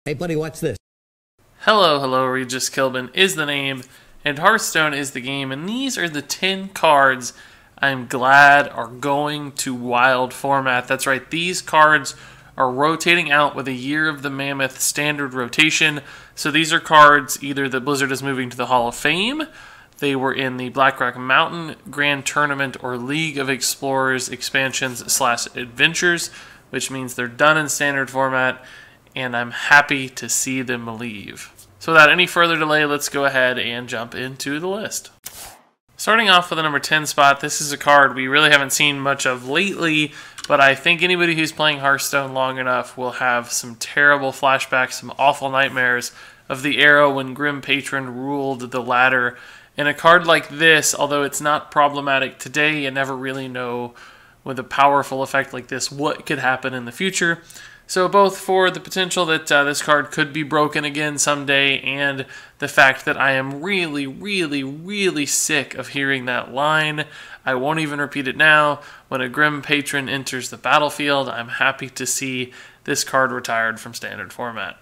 Hey buddy, watch this. Hello, Regis Kilbin is the name, and Hearthstone is the game, and these are the 10 cards I'm glad are going to Wild format. That's right, these cards are rotating out with a Year of the Mammoth standard rotation. So these are cards either that Blizzard is moving to the Hall of Fame, they were in the Blackrock Mountain Grand Tournament or League of Explorers expansions / adventures, which means they're done in standard format, and I'm happy to see them leave. So without any further delay, let's go ahead and jump into the list. Starting off with the number 10 spot, this is a card we really haven't seen much of lately, but I think anybody who's playing Hearthstone long enough will have some terrible flashbacks, some awful nightmares of the era when Grim Patron ruled the ladder. And a card like this, although it's not problematic today, you never really know with a powerful effect like this what could happen in the future. So both for the potential that this card could be broken again someday and the fact that I am really sick of hearing that line. I won't even repeat it now. When a Grim Patron enters the battlefield, I'm happy to see this card retired from standard format.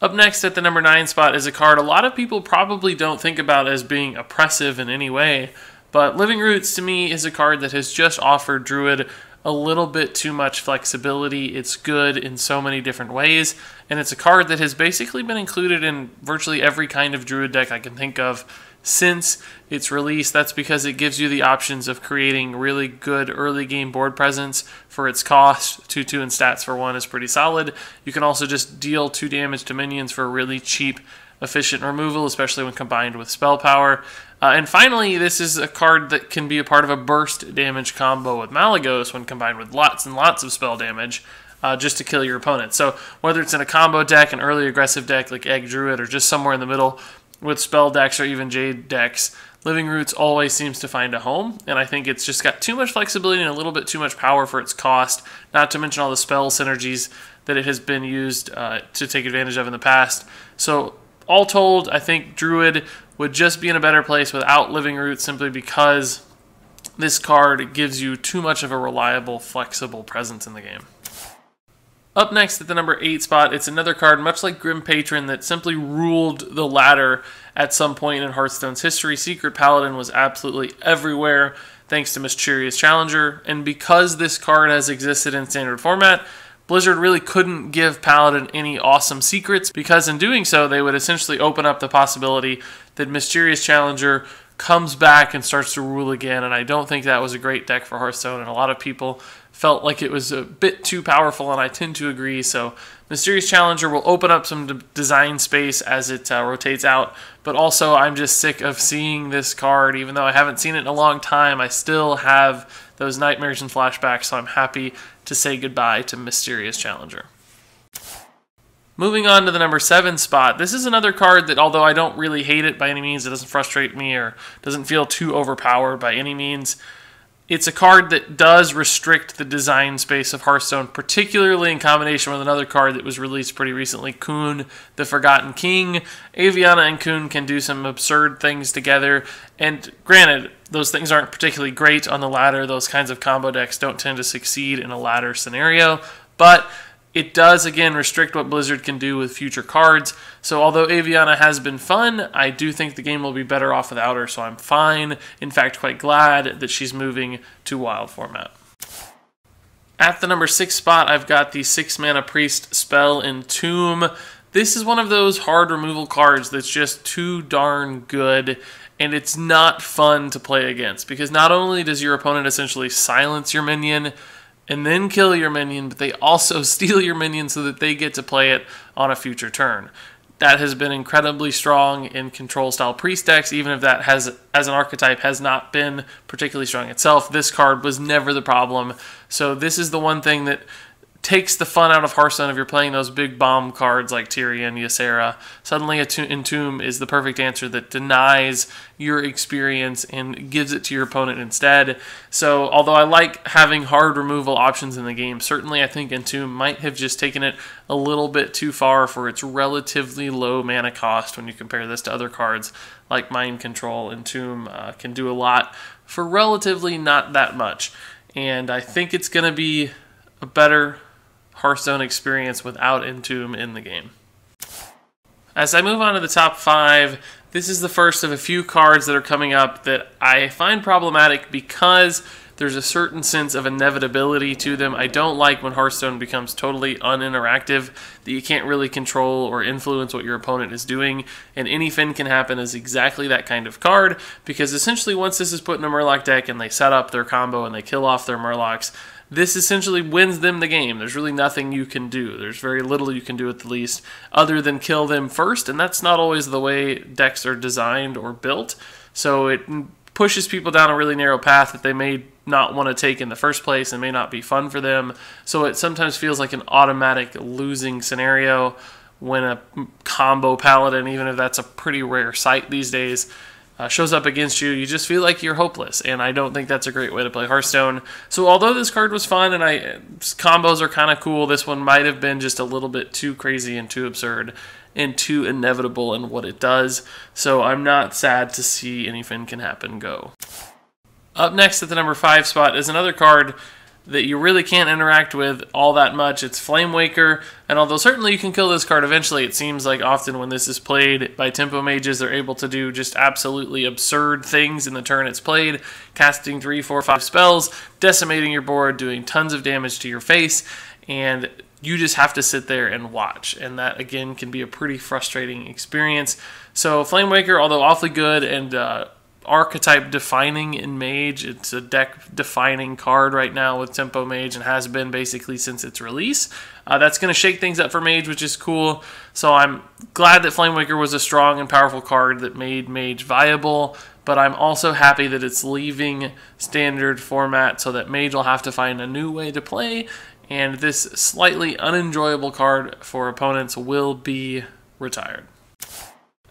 Up next at the number 9 spot is a card a lot of people probably don't think about as being oppressive in any way, but Living Roots to me is a card that has just offered Druid a little bit too much flexibility. It's good in so many different ways, and it's a card that has basically been included in virtually every kind of Druid deck I can think of since its release. That's because it gives you the options of creating really good early game board presence for its cost. 2/2 and stats for 1 is pretty solid. You can also just deal 2 damage to minions for a really cheap, efficient removal, especially when combined with spell power. And finally, this is a card that can be a part of a burst damage combo with Malygos when combined with lots and lots of spell damage just to kill your opponent. So whether it's in a combo deck, an early aggressive deck like Egg Druid, or just somewhere in the middle with spell decks or even Jade decks, Living Roots always seems to find a home, and I think it's just got too much flexibility and a little bit too much power for its cost, not to mention all the spell synergies that it has been used to take advantage of in the past. So all told, I think Druid would just be in a better place without Living Roots, simply because this card gives you too much of a reliable, flexible presence in the game. Up next at the number 8 spot, it's another card much like Grim Patron that simply ruled the ladder at some point in Hearthstone's history. Secret Paladin was absolutely everywhere thanks to Mysterious Challenger, and because this card has existed in standard format, Blizzard really couldn't give Paladin any awesome secrets, because in doing so, they would essentially open up the possibility that Mysterious Challenger comes back and starts to rule again, and I don't think that was a great deck for Hearthstone, and a lot of people felt like it was a bit too powerful, and I tend to agree. So Mysterious Challenger will open up some design space as it rotates out, but also I'm just sick of seeing this card. Even though I haven't seen it in a long time, I still have those nightmares and flashbacks, so I'm happy to say goodbye to Mysterious Challenger. Moving on to the number 7 spot, this is another card that, although I don't really hate it by any means, it doesn't frustrate me or doesn't feel too overpowered by any means. It's a card that does restrict the design space of Hearthstone, particularly in combination with another card that was released pretty recently, Kun, the Forgotten King. Avianna and Kun can do some absurd things together, and granted, those things aren't particularly great on the ladder. Those kinds of combo decks don't tend to succeed in a ladder scenario, but it does, again, restrict what Blizzard can do with future cards. So although Avianna has been fun, I do think the game will be better off without her, so I'm fine, in fact quite glad that she's moving to Wild format. At the number 6 spot, I've got the 6 mana Priest spell Entomb. This is one of those hard removal cards that's just too darn good, and it's not fun to play against, because not only does your opponent essentially silence your minion and then kill your minion, but they also steal your minion so that they get to play it on a future turn. That has been incredibly strong in control-style priest decks, even if that has, as an archetype, has not been particularly strong itself. This card was never the problem, so this is the one thing that takes the fun out of Hearthstone if you're playing those big bomb cards like Tyrion, Ysera. Suddenly Entomb is the perfect answer that denies your experience and gives it to your opponent instead. So although I like having hard removal options in the game, certainly I think Entomb might have just taken it a little bit too far for its relatively low mana cost when you compare this to other cards like Mind Control. Entomb can do a lot for relatively not that much, and I think it's going to be a better Hearthstone experience without Entomb in the game. As I move on to the top 5, this is the first of a few cards that are coming up that I find problematic because there's a certain sense of inevitability to them. I don't like when Hearthstone becomes totally uninteractive, that you can't really control or influence what your opponent is doing, and anything can happen is exactly that kind of card, because essentially once this is put in a Murloc deck and they set up their combo and they kill off their Murlocs, this essentially wins them the game. There's really nothing you can do. There's very little you can do at the least other than kill them first, and that's not always the way decks are designed or built. So it pushes people down a really narrow path that they may not want to take in the first place and may not be fun for them. So it sometimes feels like an automatic losing scenario when a combo paladin, even if that's a pretty rare sight these days, shows up against you. You just feel like you're hopeless, and I don't think that's a great way to play Hearthstone. So although this card was fun and combos are kind of cool, this one might have been just a little bit too crazy and too absurd and too inevitable in what it does. So I'm not sad to see anything can happen go. Up next at the number 5 spot is another card that you really can't interact with all that much. It's Flamewaker, and although certainly you can kill this card eventually, it seems like often when this is played by tempo mages, they're able to do just absolutely absurd things in the turn it's played, casting 3, 4, 5 spells, decimating your board, doing tons of damage to your face, and you just have to sit there and watch, and that again can be a pretty frustrating experience. So Flamewaker, although awfully good and archetype defining in Mage, it's a deck defining card right now with Tempo Mage and has been basically since its release. That's going to shake things up for Mage, which is cool. So I'm glad that Flamewaker was a strong and powerful card that made Mage viable, but I'm also happy that it's leaving standard format so that Mage will have to find a new way to play, and this slightly unenjoyable card for opponents will be retired.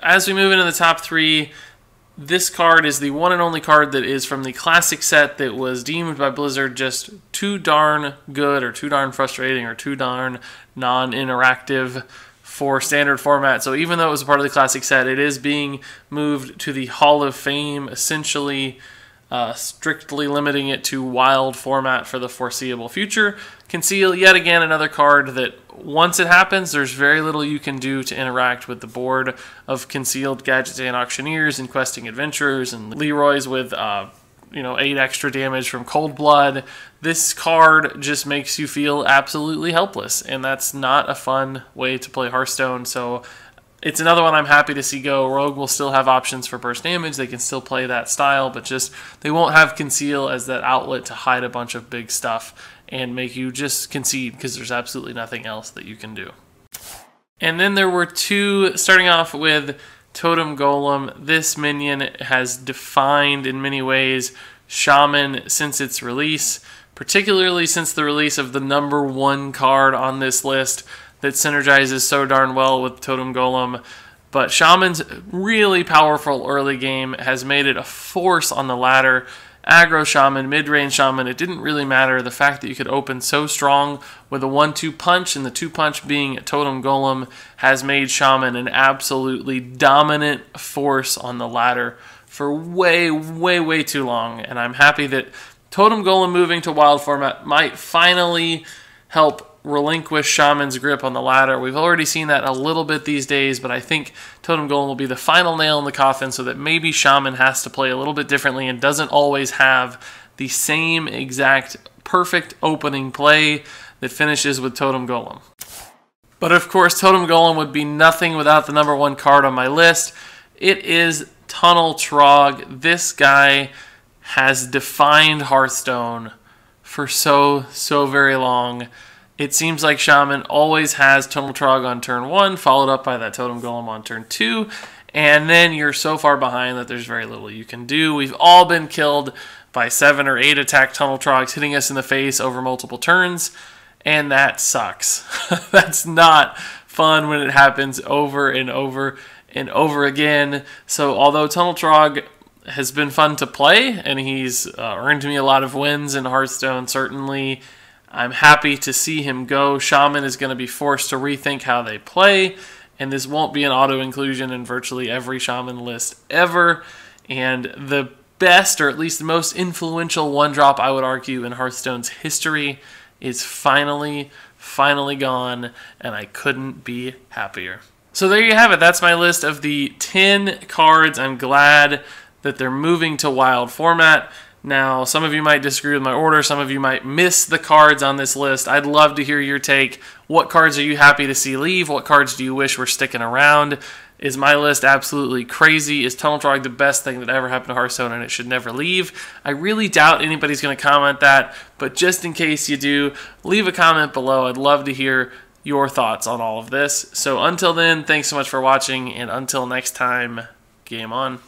As we move into the top 3, this card is the one and only card that is from the classic set that was deemed by Blizzard just too darn good or too darn frustrating or too darn non-interactive for standard format. So even though it was a part of the classic set, it is being moved to the Hall of Fame, essentially strictly limiting it to wild format for the foreseeable future. Conceal, yet again, another card that once it happens, there's very little you can do to interact with the board of Concealed Gadgetzan and Auctioneers and Questing Adventurers and Leroy's with 8 extra damage from Cold Blood. This card just makes you feel absolutely helpless, and that's not a fun way to play Hearthstone. So it's another one I'm happy to see go. Rogue will still have options for burst damage. They can still play that style, but just they won't have Conceal as that outlet to hide a bunch of big stuff and make you just concede because there's absolutely nothing else that you can do. And then there were 2, starting off with Totem Gollum. This minion has defined in many ways Shaman since its release, particularly since the release of the number 1 card on this list that synergizes so darn well with Totem Gollum. But Shaman's really powerful early game has made it a force on the ladder. Aggro Shaman, mid-range Shaman, it didn't really matter. The fact that you could open so strong with a 1-2 punch and the 2 punch being Totem Gollum has made Shaman an absolutely dominant force on the ladder for way, way, way too long. And I'm happy that Totem Gollum moving to wild format might finally help relinquish Shaman's grip on the ladder. We've already seen that a little bit these days, but I think Totem Gollum will be the final nail in the coffin so that maybe Shaman has to play a little bit differently and doesn't always have the same exact perfect opening play that finishes with Totem Gollum. But of course, Totem Gollum would be nothing without the number 1 card on my list. It is Tunnel Trog. This guy has defined Hearthstone for so very long. It seems like Shaman always has Tunnel Trog on turn 1, followed up by that Totem Gollum on turn 2, and then you're so far behind that there's very little you can do. We've all been killed by 7 or 8 attack Tunnel Trogs hitting us in the face over multiple turns, and that sucks. That's not fun when it happens over and over and over again. So although Tunnel Trog has been fun to play, and he's earned me a lot of wins in Hearthstone, certainly I'm happy to see him go. Shaman is going to be forced to rethink how they play, and this won't be an auto-inclusion in virtually every Shaman list ever. And the best, or at least the most influential 1-drop, I would argue, in Hearthstone's history is finally finally gone, and I couldn't be happier. So there you have it. That's my list of the 10 cards. I'm glad that they're moving to wild format. Now, some of you might disagree with my order. Some of you might miss the cards on this list. I'd love to hear your take. What cards are you happy to see leave? What cards do you wish were sticking around? Is my list absolutely crazy? Is Tunnel Trog the best thing that ever happened to Hearthstone and it should never leave? I really doubt anybody's going to comment that, but just in case you do, leave a comment below. I'd love to hear your thoughts on all of this. So until then, thanks so much for watching, and until next time, game on.